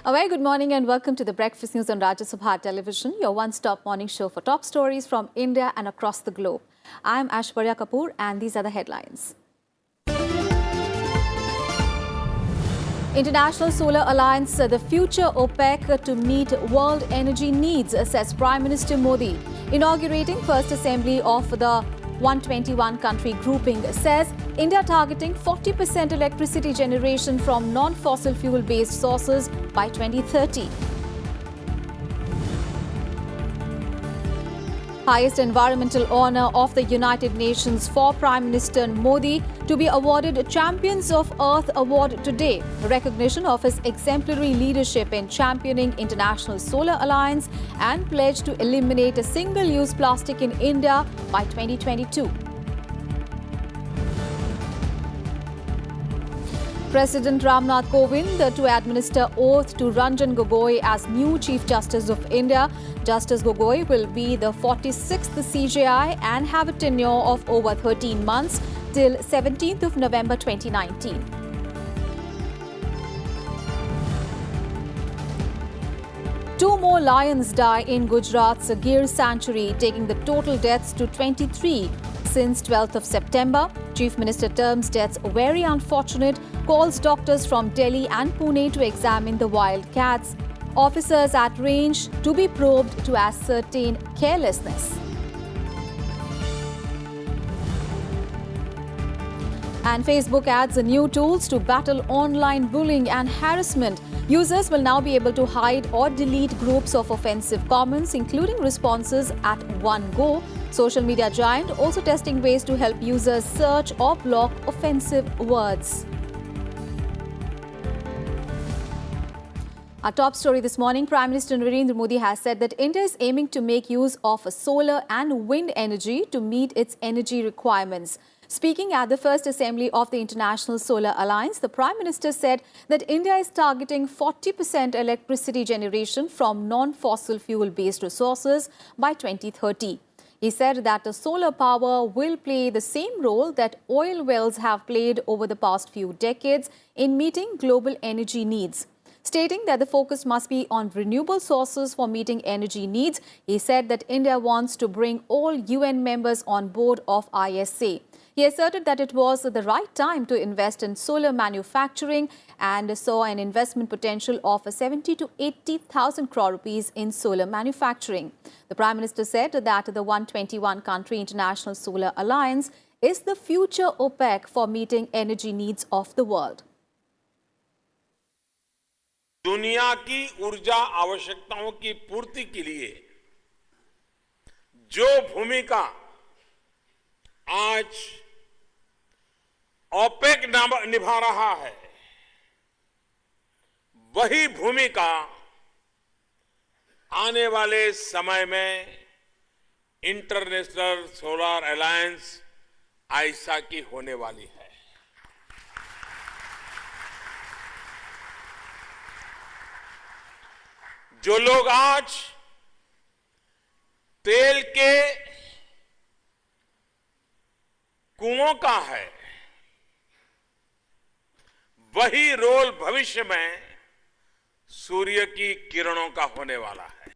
A very good morning and welcome to the Breakfast News on Rajya Sabha television, your one-stop morning show for top stories from India and across the globe. I'm Aishwarya Kapoor and these are the headlines. International Solar Alliance, the future OPEC to meet world energy needs, says Prime Minister Modi. Inaugurating first assembly of the 121-country grouping, says India targeting 40% electricity generation from non-fossil fuel-based sources by 2030. Highest environmental honour of the United Nations for Prime Minister Modi to be awarded Champions of Earth Award today. Recognition of his exemplary leadership in championing International Solar Alliance and pledge to eliminate single-use plastic in India by 2022. President Ramnath Kovind to administer oath to Ranjan Gogoi as new Chief Justice of India. Justice Gogoi will be the 46th CJI and have a tenure of over 13 months till 17th of November 2019. Two more lions die in Gujarat's Gir sanctuary, taking the total deaths to 23 since 12th of September. Chief Minister terms deaths very unfortunate, calls doctors from Delhi and Pune to examine the wild cats. Officers at range to be probed to ascertain carelessness. And Facebook adds new tools to battle online bullying and harassment. Users will now be able to hide or delete groups of offensive comments, including responses at one go. Social media giant also testing ways to help users search or block offensive words. Our top story this morning, Prime Minister Narendra Modi has said that India is aiming to make use of solar and wind energy to meet its energy requirements. Speaking at the first assembly of the International Solar Alliance, the Prime Minister said that India is targeting 40% electricity generation from non-fossil fuel-based resources by 2030. He said that the solar power will play the same role that oil wells have played over the past few decades in meeting global energy needs. Stating that the focus must be on renewable sources for meeting energy needs, he said that India wants to bring all UN members on board of ISA. He asserted that it was the right time to invest in solar manufacturing and saw an investment potential of 70 to 80,000 crore rupees in solar manufacturing. The Prime Minister said that the 121-country International Solar Alliance is the future OPEC for meeting energy needs of the world. दुनिया की ऊर्जा आवश्यकताओं की पूर्ति के लिए जो भूमिका आज ओपेक निभा रहा है, वही भूमिका आने वाले समय में इंटरनेशनल सोलर अलायंस आईसा की होने वाली है। जो लोग आज तेल के कुओं का है, वही रोल भविष्य में सूर्य की किरणों का होने वाला है।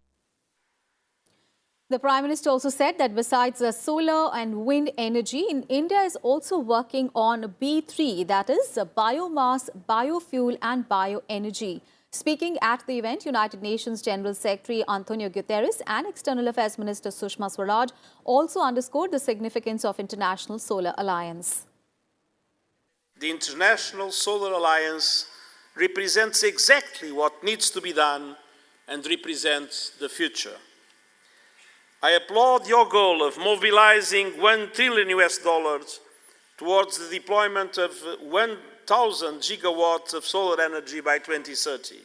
The Prime Minister also said that besides solar and wind energy, India is also working on B3, that is biomass, biofuel and bioenergy. Speaking at the event, United Nations General Secretary Antonio Guterres and External Affairs Minister Sushma Swaraj also underscored the significance of International Solar Alliance. The International Solar Alliance represents exactly what needs to be done and represents the future. I applaud your goal of mobilizing $1 trillion towards the deployment of 1,000 gigawatts of solar energy by 2030.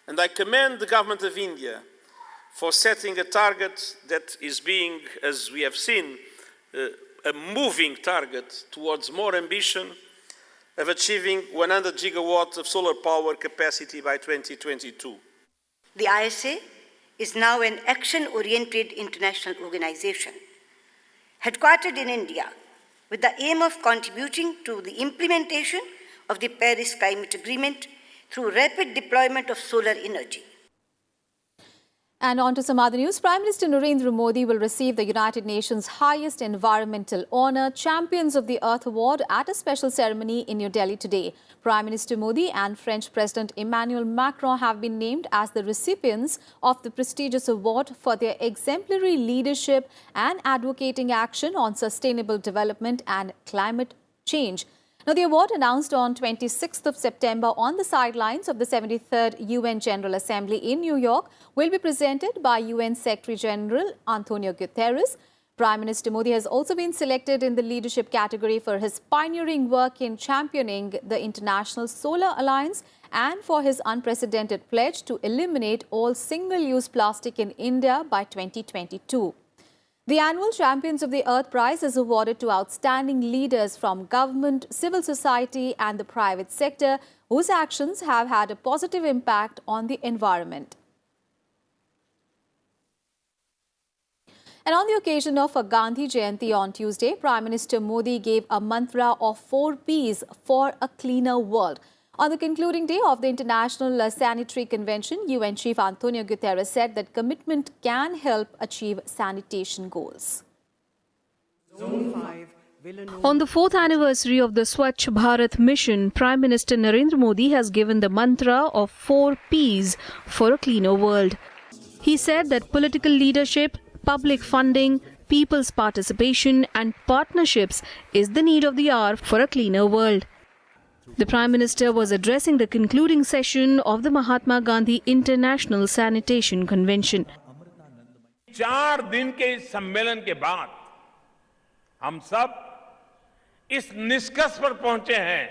And I commend the Government of India for setting a target that is being, as we have seen, a moving target towards more ambition of achieving 100 gigawatts of solar power capacity by 2022. The ISA is now an action-oriented international organization, headquartered in India, with the aim of contributing to the implementation of the Paris Climate Agreement through rapid deployment of solar energy. And on to some other news. Prime Minister Narendra Modi will receive the United Nations' highest environmental honour, Champions of the Earth Award, at a special ceremony in New Delhi today. Prime Minister Modi and French President Emmanuel Macron have been named as the recipients of the prestigious award for their exemplary leadership and advocating action on sustainable development and climate change. Now, the award, announced on 26th of September on the sidelines of the 73rd UN General Assembly in New York, will be presented by UN Secretary General Antonio Guterres. Prime Minister Modi has also been selected in the leadership category for his pioneering work in championing the International Solar Alliance and for his unprecedented pledge to eliminate all single-use plastic in India by 2022. The annual Champions of the Earth Prize is awarded to outstanding leaders from government, civil society and the private sector whose actions have had a positive impact on the environment. And on the occasion of a Gandhi Jayanti on Tuesday, Prime Minister Modi gave a mantra of 4 Ps for a cleaner world. On the concluding day of the International Sanitary Convention, UN Chief Antonio Guterres said that commitment can help achieve sanitation goals. On the 4th anniversary of the Swachh Bharat mission, Prime Minister Narendra Modi has given the mantra of 4 Ps for a cleaner world. He said that political leadership, public funding, people's participation and partnerships is the need of the hour for a cleaner world. The Prime Minister was addressing the concluding session of the Mahatma Gandhi International Sanitation Convention. 4 दिन के इस सम्मेलन के बाद हम सब इस निष्कर्ष पर पहुंचे हैं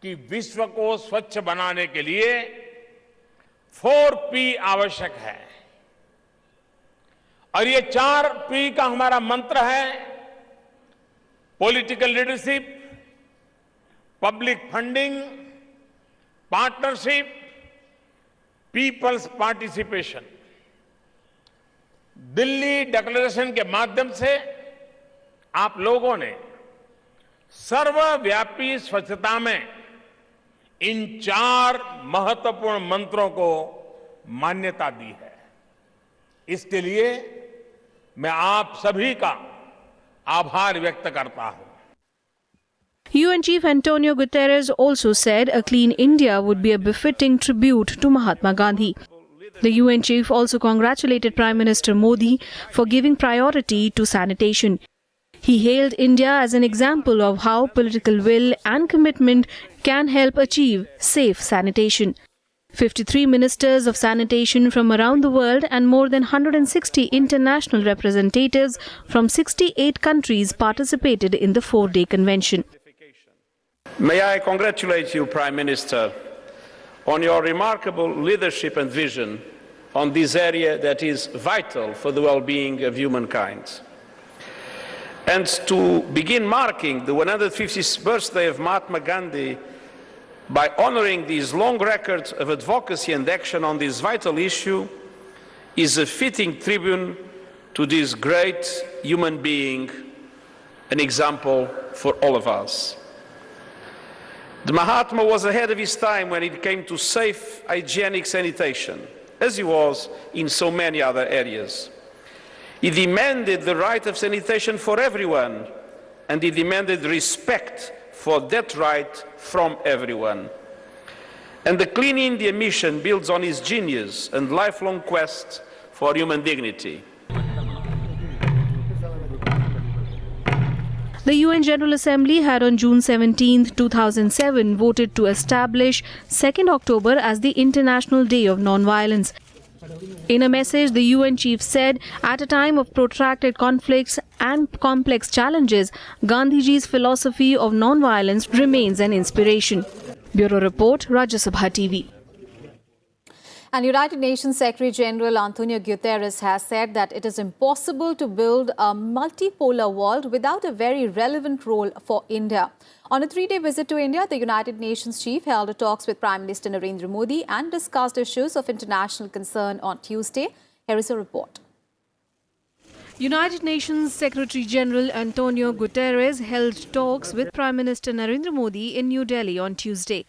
कि विश्व को स्वच्छ बनाने के लिए 4P आवश्यक है और ये 4P का हमारा मंत्र है: political leadership, public funding, partnership, peoples participation. Delhi declaration के माध्यम से आप लोगों ने सर्वव्यापी स्वच्छता में इन 4 महत्वपूर्ण मंत्रों को मान्यता दी है। इसके लिए मैं आप सभी का आभार व्यक्त करता हूं। UN Chief Antonio Guterres also said a clean India would be a befitting tribute to Mahatma Gandhi. The UN chief also congratulated Prime Minister Modi for giving priority to sanitation. He hailed India as an example of how political will and commitment can help achieve safe sanitation. 53 ministers of sanitation from around the world and more than 160 international representatives from 68 countries participated in the 4-day convention. May I congratulate you, Prime Minister, on your remarkable leadership and vision on this area that is vital for the well-being of humankind. And to begin marking the 150th birthday of Mahatma Gandhi by honoring this long record of advocacy and action on this vital issue is a fitting tribute to this great human being, an example for all of us. The Mahatma was ahead of his time when it came to safe, hygienic sanitation, as he was in so many other areas. He demanded the right of sanitation for everyone, and he demanded respect for that right from everyone. And the Clean India mission builds on his genius and lifelong quest for human dignity. The UN General Assembly had on June 17, 2007 voted to establish 2nd October as the International Day of Non-Violence. In a message, the UN chief said, at a time of protracted conflicts and complex challenges, Gandhiji's philosophy of non-violence remains an inspiration. Bureau Report, Rajya Sabha TV. And United Nations Secretary General Antonio Guterres has said that it is impossible to build a multipolar world without a very relevant role for India. On a 3-day visit to India, the United Nations chief held talks with Prime Minister Narendra Modi and discussed issues of international concern on Tuesday. Here is a report. United Nations Secretary General Antonio Guterres held talks with Prime Minister Narendra Modi in New Delhi on Tuesday.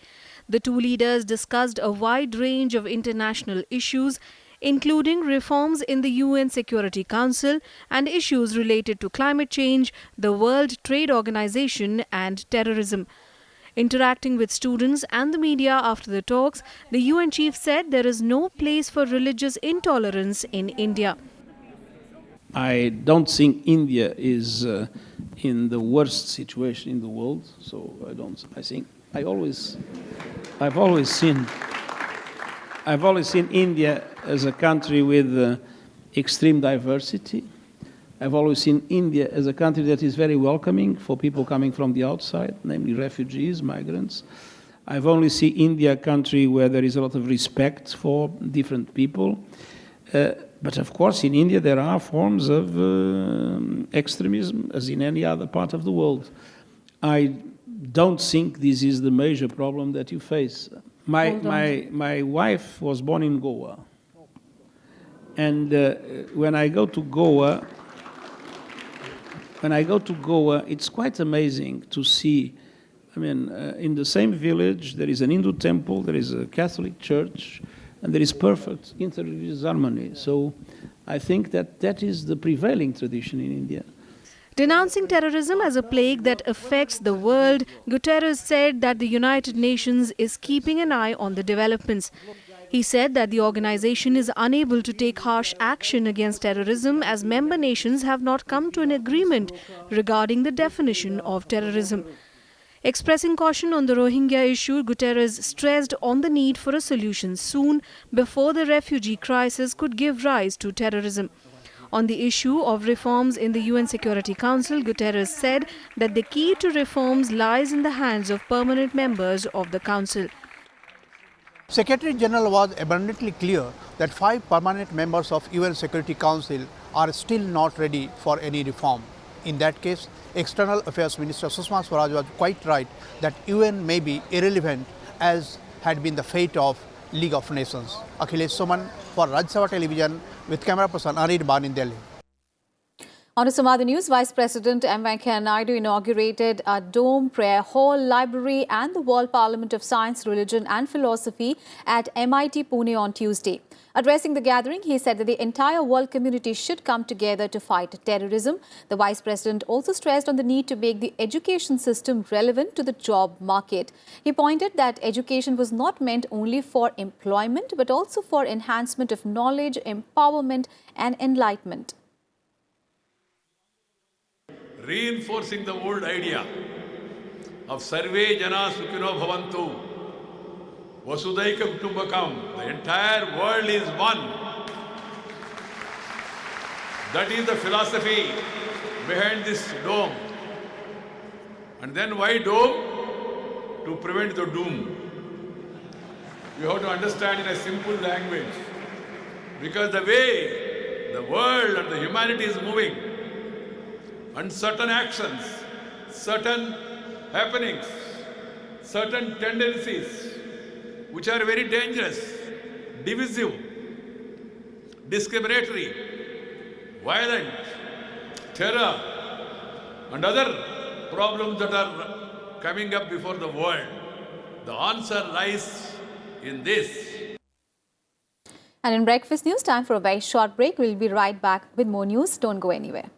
The two leaders discussed a wide range of international issues, including reforms in the UN Security Council and issues related to climate change, the World Trade Organization, and terrorism. Interacting with students and the media after the talks, the UN chief said there is no place for religious intolerance in India. I don't think India is in the worst situation in the world. So I think I've always seen India as a country with extreme diversity. I've always seen India as a country that is very welcoming for people coming from the outside, namely refugees, migrants. I've only seen India a country where there is a lot of respect for different people. But of course, in India, there are forms of extremism, as in any other part of the world. I don't think this is the major problem that you face. My wife was born in Goa. And when I go to Goa, it's quite amazing to see. I mean, in the same village, there is an Hindu temple, there is a Catholic church, and there is perfect interreligious harmony. So I think that is the prevailing tradition in India. Denouncing terrorism as a plague that affects the world, Guterres said that the United Nations is keeping an eye on the developments. He said that the organization is unable to take harsh action against terrorism as member nations have not come to an agreement regarding the definition of terrorism. Expressing caution on the Rohingya issue, Guterres stressed on the need for a solution soon before the refugee crisis could give rise to terrorism. On the issue of reforms in the UN Security Council, Guterres said that the key to reforms lies in the hands of permanent members of the Council. Secretary General was abundantly clear that 5 permanent members of UN Security Council are still not ready for any reform. In that case, External Affairs Minister Sushma Swaraj was quite right that UN may be irrelevant as had been the fate of League of Nations. Akhilesh Suman for Rajya Sabha Television with camera person Anirban Ban in Delhi. On to some other news, Vice President M. Venkaiah Naidu inaugurated a Dome Prayer Hall, Library and the World Parliament of Science, Religion and Philosophy at MIT Pune on Tuesday. Addressing the gathering, he said that the entire world community should come together to fight terrorism. The Vice President also stressed on the need to make the education system relevant to the job market. He pointed that education was not meant only for employment but also for enhancement of knowledge, empowerment and enlightenment. Reinforcing the old idea of Sarve Jana Sukhino Bhavantu, Vasudaika Kutumbakam, the entire world is one. That is the philosophy behind this dome. And then why dome? To prevent the doom. You have to understand in a simple language. Because the way the world and the humanity is moving, and certain actions, certain happenings, certain tendencies which are very dangerous, divisive, discriminatory, violent, terror and other problems that are coming up before the world. The answer lies in this. And in breakfast news, time for a very short break. We'll be right back with more news. Don't go anywhere.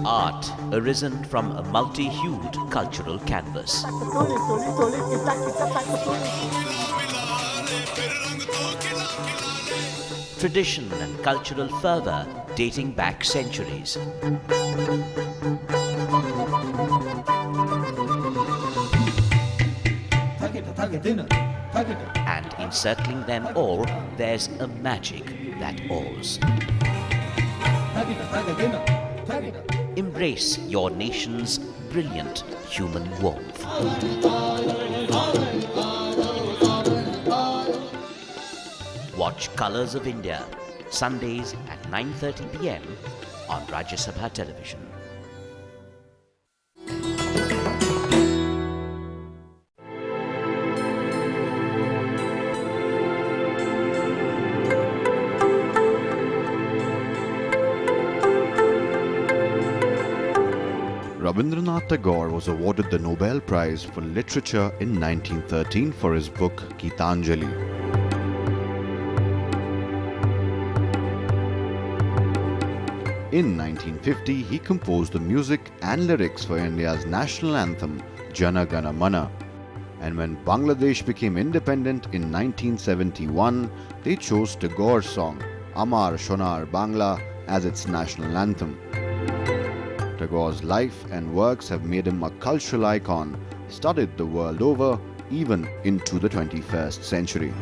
Art arisen from a multi-hued cultural canvas. Tradition and cultural fervour dating back centuries. And encircling them all, there's a magic that awes. Embrace your nation's brilliant human warmth. Watch Colours of India, Sundays at 9:30 p.m. on Rajya Sabha television. Rabindranath Tagore was awarded the Nobel Prize for Literature in 1913 for his book Gitanjali. In 1950, he composed the music and lyrics for India's national anthem, Jana Gana Mana. And when Bangladesh became independent in 1971, they chose Tagore's song, Amar Shonar Bangla, as its national anthem. Tagore's life and works have made him a cultural icon, studied the world over, even into the 21st century.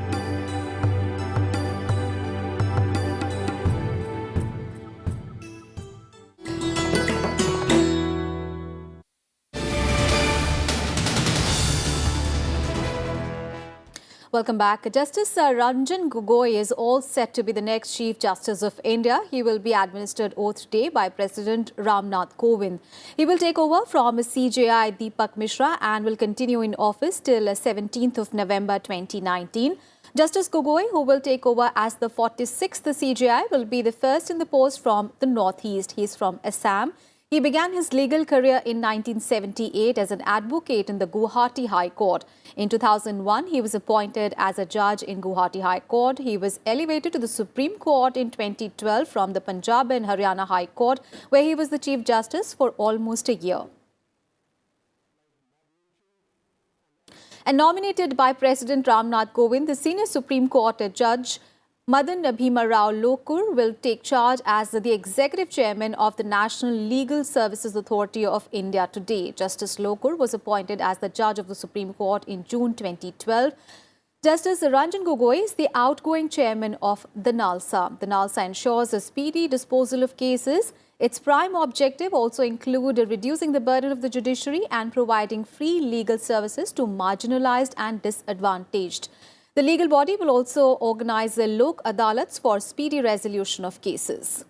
Welcome back. Justice Ranjan Gogoi is all set to be the next Chief Justice of India. He will be administered oath today by President Ramnath Kovind. He will take over from CJI Deepak Mishra and will continue in office till 17th of November 2019. Justice Gogoi, who will take over as the 46th CJI, will be the first in the post from the Northeast. He is from Assam. He began his legal career in 1978 as an advocate in the Guwahati High Court. In 2001, he was appointed as a judge in Guwahati High Court. He was elevated to the Supreme Court in 2012 from the Punjab and Haryana High Court, where he was the Chief Justice for almost a year. And nominated by President Ramnath Kovind, the senior Supreme Court judge Madan Bhima Rao Lokur will take charge as the executive chairman of the National Legal Services Authority of India today. Justice Lokur was appointed as the judge of the Supreme Court in June 2012. Justice Ranjan Gogoi is the outgoing chairman of the NALSA. The NALSA ensures a speedy disposal of cases. Its prime objective also include reducing the burden of the judiciary and providing free legal services to marginalized and disadvantaged. The legal body will also organize the Lok Adalats for speedy resolution of cases.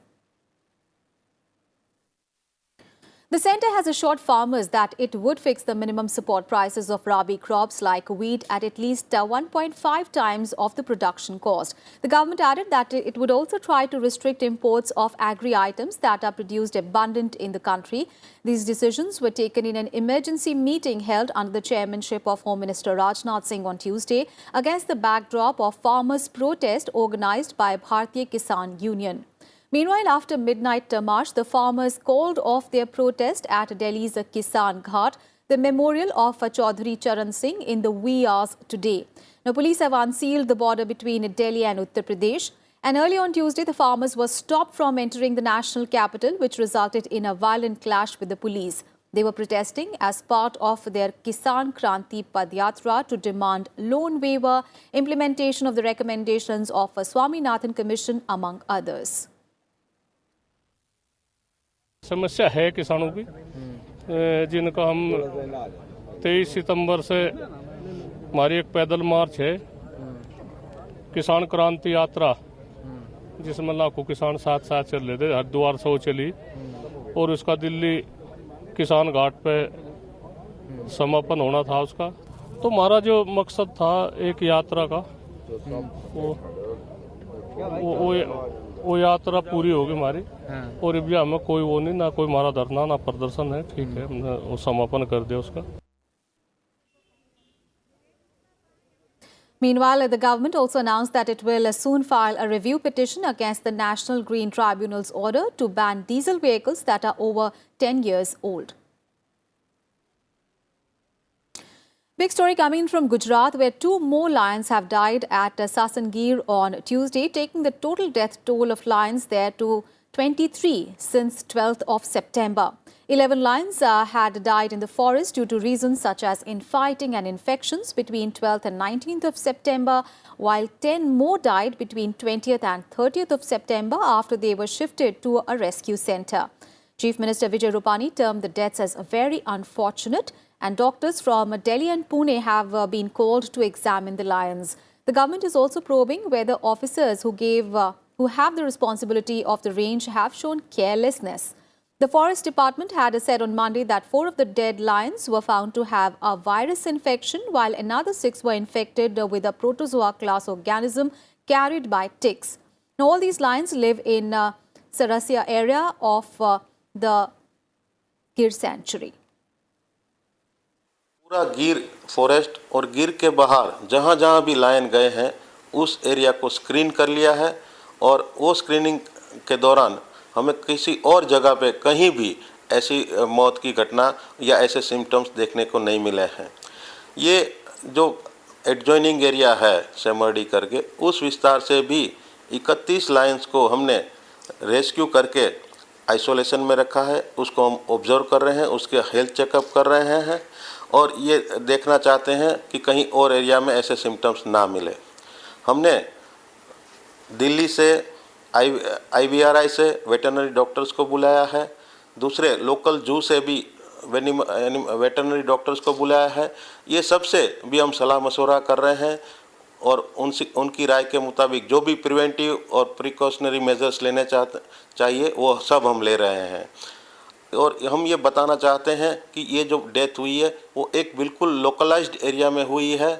The centre has assured farmers that it would fix the minimum support prices of rabi crops like wheat at least 1.5 times of the production cost. The government added that it would also try to restrict imports of agri items that are produced abundant in the country. These decisions were taken in an emergency meeting held under the chairmanship of Home Minister Rajnath Singh on Tuesday against the backdrop of farmers' protest organised by Bharatiya Kisan Union. Meanwhile, after midnight march, the farmers called off their protest at Delhi's Kisan Ghat, the memorial of Chaudhary Charan Singh, in the wee hours today. Now, police have unsealed the border between Delhi and Uttar Pradesh. And early on Tuesday, the farmers were stopped from entering the national capital, which resulted in a violent clash with the police. They were protesting as part of their Kisan Kranti Padyatra to demand loan waiver, implementation of the recommendations of Swaminathan Commission, among others. समस्या है किसानों की जिनका हम 23 सितंबर से हमारी एक पैदल मार्च है किसान क्रांति यात्रा जिसमें लाखों किसान साथ साथ चल रहे थे हरिद्वार से चली और उसका दिल्ली किसान घाट पे समापन होना था उसका तो हमारा जो मकसद था एक यात्रा का वो यात्रा पूरी होगी हमारी और अभी हमें कोई वो नहीं ना कोई हमारा धरना ना प्रदर्शन है ठीक है हमने वो समापन कर दिया उसका Meanwhile, the government also announced that it will soon file a review petition against the National Green Tribunal's order to ban diesel vehicles that are over 10 years old. Big story coming in from Gujarat, where 2 more lions have died at Sasangir on Tuesday, taking the total death toll of lions there to 23 since 12th of September. 11 lions had died in the forest due to reasons such as infighting and infections between 12th and 19th of September, while 10 more died between 20th and 30th of September after they were shifted to a rescue centre. Chief Minister Vijay Rupani termed the deaths as very unfortunate, and doctors from Delhi and Pune have been called to examine the lions. The government is also probing whether officers who have the responsibility of the range have shown carelessness. The Forest Department had said on Monday that 4 of the dead lions were found to have a virus infection, while another 6 were infected with a protozoa class organism carried by ticks. Now, all these lions live in Sarasya area of the Gir Sanctuary. पूरा गिर forest और गिर के बाहर जहाँ जहाँ भी lion गए हैं उस एरिया को स्क्रीन कर लिया है और वो स्क्रीनिंग के दौरान हमें किसी और जगह पे कहीं भी ऐसी मौत की घटना या ऐसे सिम्टम्स देखने को नहीं मिले हैं। ये जो एडजॉइनिंग एरिया है सेमरडी करके उस विस्तार से भी 31 लायंस को हमने रेस्क्यू करके आइसोलेशन में रखा है, उसको हम ऑब्जर्व कर रहे हैं, उसके हेल्थ चेकअप कर रहे हैं और ये देखना चाहते हैं कि कहीं और एरिया में ऐसे सिम्टम्स ना मिले। हमने दिल्ली से IVRI से वेटरनरी डॉक्टर्स को बुलाया है, दूसरे लोकल जू से भी वेटरनरी डॉक्टर्स को बुलाया है। ये सबसे भी हम सलाह मशवरा कर रहे हैं और उनकी राय के मुताबिक जो भी प्रिवेंटिव और प्रिकॉशनरी मेजर्स लेने चाहिए वो सब हम ले रहे हैं। और हम ये बताना चाहते हैं कि ये जो डेथ हुई है वो एक बिल्कुल लोकलाइज्ड एरिया में हुई है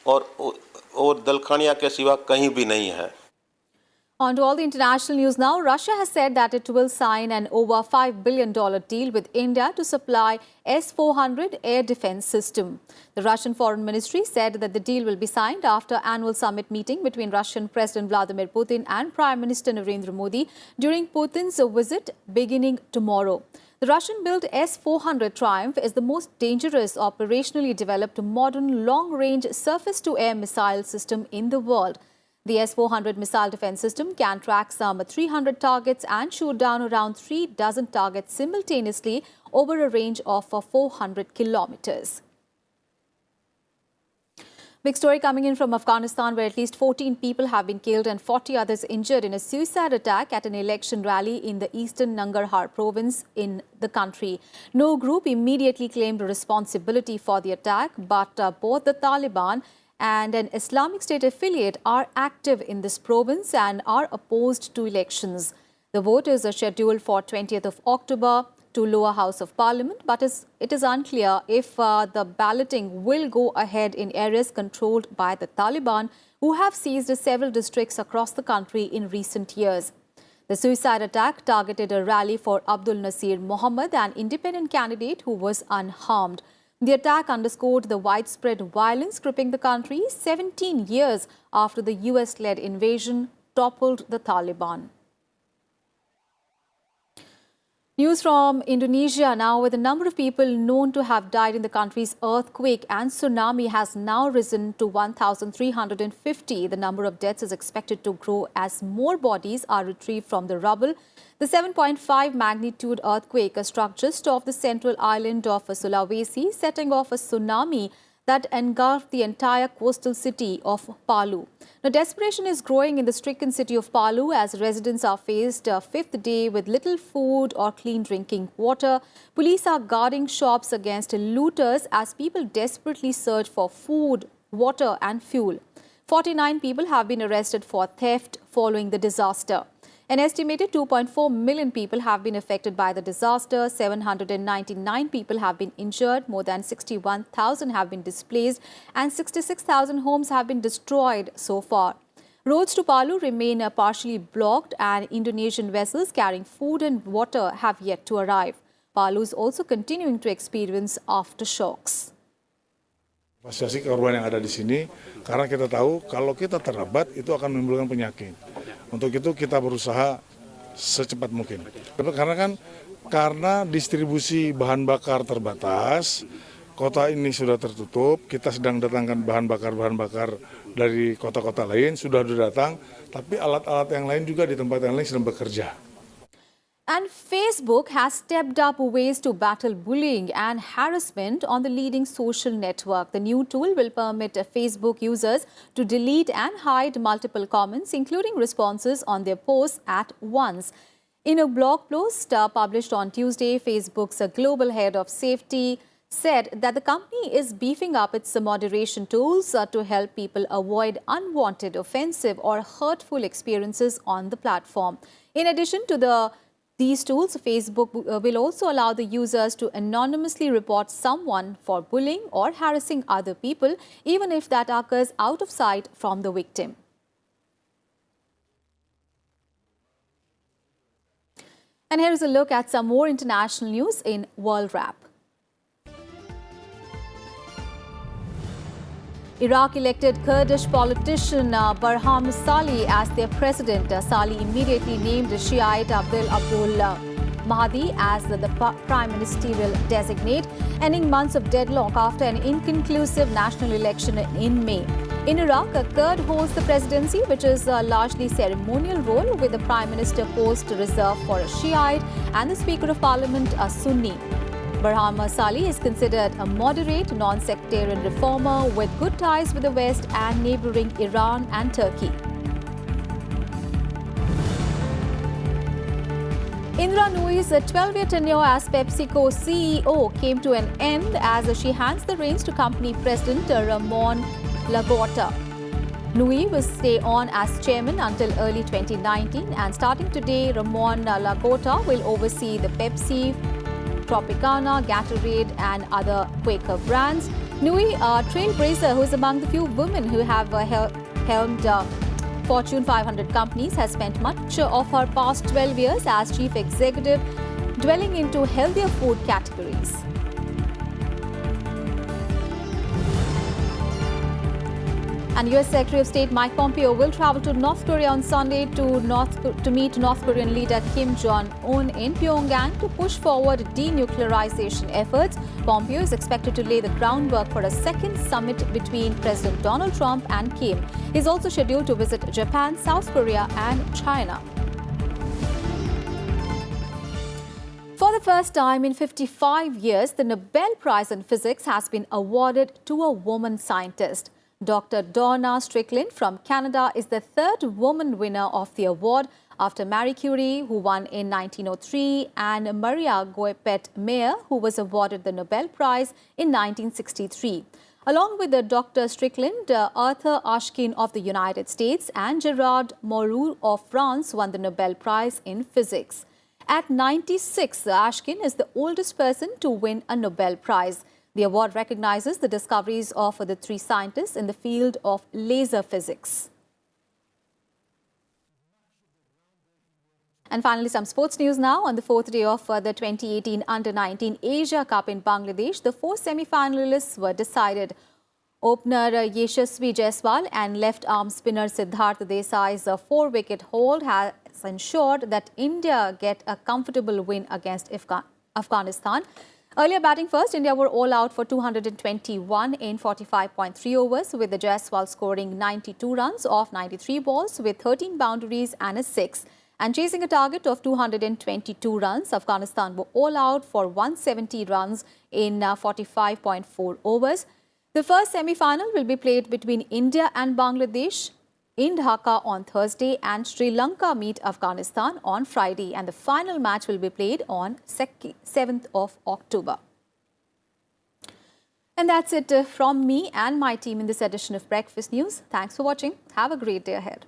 और दलखानिया के सिवा कहीं भी नहीं है। On to all the international news now. Russia has said that it will sign an over $5 billion deal with India to supply S-400 air defense system. The Russian Foreign Ministry said that the deal will be signed after annual summit meeting between Russian President Vladimir Putin and Prime Minister Narendra Modi during Putin's visit beginning tomorrow. The Russian-built S-400 Triumph is the most dangerous operationally developed modern long-range surface-to-air missile system in the world. The S-400 missile defense system can track some 300 targets and shoot down around 3 dozen targets simultaneously over a range of 400 kilometers. Big story coming in from Afghanistan, where at least 14 people have been killed and 40 others injured in a suicide attack at an election rally in the eastern Nangarhar province in the country. No group immediately claimed responsibility for the attack, but both the Taliban and an Islamic State affiliate are active in this province and are opposed to elections. The vote is scheduled for 20th of October to lower house of parliament, but it is unclear if the balloting will go ahead in areas controlled by the Taliban, who have seized several districts across the country in recent years. The suicide attack targeted a rally for Abdul Nasir Mohammed, an independent candidate who was unharmed. The attack underscored the widespread violence gripping the country 17 years after the US-led invasion toppled the Taliban. News from Indonesia now, where the number of people known to have died in the country's earthquake and tsunami has now risen to 1,350. The number of deaths is expected to grow as more bodies are retrieved from the rubble. The 7.5 magnitude earthquake struck just off the central island of Sulawesi, setting off a tsunami that engulfed the entire coastal city of Palu. Now, desperation is growing in the stricken city of Palu as residents are faced a fifth day with little food or clean drinking water. Police are guarding shops against looters as people desperately search for food, water and fuel. 49 people have been arrested for theft following the disaster. An estimated 2.4 million people have been affected by the disaster. 799 people have been injured. More than 61,000 have been displaced and 66,000 homes have been destroyed so far. Roads to Palu remain partially blocked and Indonesian vessels carrying food and water have yet to arrive. Palu is also continuing to experience aftershocks. Evakuasi korban yang ada di sini, karena kita tahu kalau kita terlambat itu akan menimbulkan penyakit. Untuk itu kita berusaha secepat mungkin. Karena distribusi bahan bakar terbatas, kota ini sudah tertutup. Kita sedang datangkan bahan bakar dari kota-kota lain sudah datang, tapi alat-alat yang lain juga di tempat yang lain sedang bekerja. And Facebook has stepped up ways to battle bullying and harassment on the leading social network. The new tool will permit Facebook users to delete and hide multiple comments, including responses on their posts at once. In a blog post published on Tuesday, Facebook's global head of safety said that the company is beefing up its moderation tools to help people avoid unwanted, offensive or hurtful experiences on the platform. In addition to these tools, Facebook will also allow the users to anonymously report someone for bullying or harassing other people, even if that occurs out of sight from the victim. And here is a look at some more international news in World Wrap. Iraq elected Kurdish politician Barham Salih as their president. Salih immediately named Shiite Abdul Mahdi as the prime ministerial designate, ending months of deadlock after an inconclusive national election in May. In Iraq, a Kurd holds the presidency, which is a largely ceremonial role, with the prime minister post reserved for a Shiite and the Speaker of Parliament a Sunni. Barham Salih is considered a moderate, non-sectarian reformer with good ties with the West and neighbouring Iran and Turkey. Indra Nooyi's 12-year tenure as PepsiCo CEO came to an end as she hands the reins to company president Ramon Laguarta. Nooyi will stay on as chairman until early 2019, and starting today, Ramon Laguarta will oversee the Pepsi, Tropicana, Gatorade and other Quaker brands. Nooyi, a trailblazer who is among the few women who have helmed Fortune 500 companies, has spent much of her past 12 years as chief executive dwelling into healthier food categories. And US Secretary of State Mike Pompeo will travel to North Korea on Sunday to meet North Korean leader Kim Jong-un in Pyongyang to push forward denuclearization efforts. Pompeo is expected to lay the groundwork for a second summit between President Donald Trump and Kim. He is also scheduled to visit Japan, South Korea and China. For the first time in 55 years, the Nobel Prize in Physics has been awarded to a woman scientist. Dr. Donna Strickland from Canada is the third woman winner of the award after Marie Curie, who won in 1903, and Maria Goeppert-Mayer, who was awarded the Nobel Prize in 1963. Along with Dr. Strickland, Arthur Ashkin of the United States and Gerard Mourou of France won the Nobel Prize in Physics. At 96, Ashkin is the oldest person to win a Nobel Prize. The award recognizes the discoveries of the three scientists in the field of laser physics. And finally, some sports news now. On the fourth day of the 2018 Under-19 Asia Cup in Bangladesh, the four semi-finalists were decided. Opener Yashasvi Jaiswal and left-arm spinner Siddharth Desai's four-wicket hold has ensured that India get a comfortable win against Afghanistan. Earlier batting first, India were all out for 221 in 45.3 overs, with the Jaiswal scoring 92 runs off 93 balls with 13 boundaries and a 6. And chasing a target of 222 runs, Afghanistan were all out for 170 runs in 45.4 overs. The first semi-final will be played between India and Bangladesh in Dhaka on Thursday, and Sri Lanka meet Afghanistan on Friday, and the final match will be played on 7th of October. And that's it from me and my team in this edition of Breakfast News. Thanks for watching. Have a great day ahead.